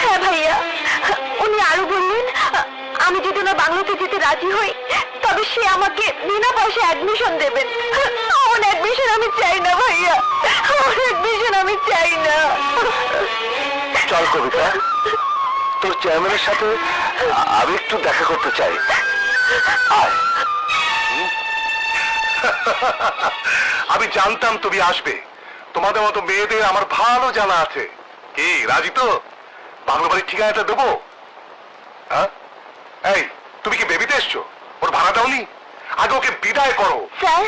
হ্যাঁ ভাইয়া, উনি আরো বললেন আমি যদি ওনার বাংলোতে যেতে রাজি হই তবে সে আমাকে বিনা পয়সায় অ্যাডমিশন দেবেন। আমার অ্যাডমিশন আমি চাই না ভাইয়া, আমার অ্যাডমিশন আমি চাই না। চল কবিতা, তোর চেয়ারম্যানের সাথে আমি একটু দেখা করতে চাই। আয়। আমি জানতাম তুমি আসবে। তোমাদের মতো মেয়েদের আমার ভালো জানা আছে। কি রাজি তো? বাংলা বাড়ির ঠিকানাটা দেবো? হ্যাঁ, এই তুমি কি বেবিতে এসছো? ওর ভাড়া দাওনি? আগে ওকে বিদায় করো। স্যার,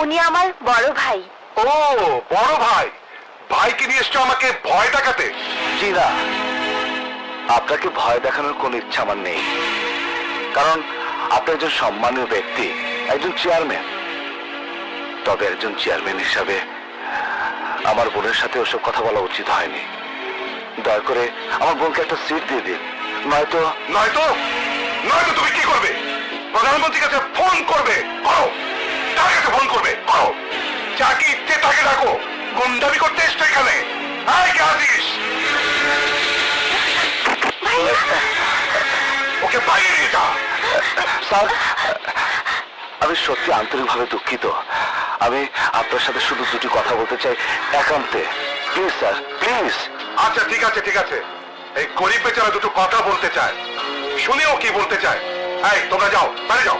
উনি আমার বড় ভাই। ও বড় ভাই, ভাইকে নিয়ে এসছো আমাকে ভয় দেখাতে? জি না, আপনাকে ভয় দেখানোর কোনো ইচ্ছা আমার নেই, কারণ আপনি একজন সম্মানীয় ব্যক্তি, একজন চেয়ারম্যান। তবে একজন চেয়ারম্যান হিসাবে আমার বোনের সাথে ওসব কথা বলা উচিত হয়নি। দয়া করে আমার বোনকে একটা সিট দিয়ে দিন, নয়তো নয়তো নয়তো তুমি কি করবে? প্রধানমন্ত্রীর কাছে ফোন করবে? করো। তার কাছে ফোন করবে? করো। যাকে ইচ্ছে তাকে ডাকো। গুন্ডামি করতে এসছো এখানে? আয় কে আছিস? ওকে বাইরে নিয়ে যা। স্যার, আমি সত্যি আন্তরিকভাবে দুঃখিত। আমি আপনার সাথে শুধু দুটি কথা বলতে চাই, একান্তে। Please sir, please. আচ্ছা ঠিক আছে ঠিক আছে, এই গরিব বেচারা দুটো কথা বলতে চায়, শুনেও কি বলতে চায়। এই তোমরা যাও, বাইরে যাও।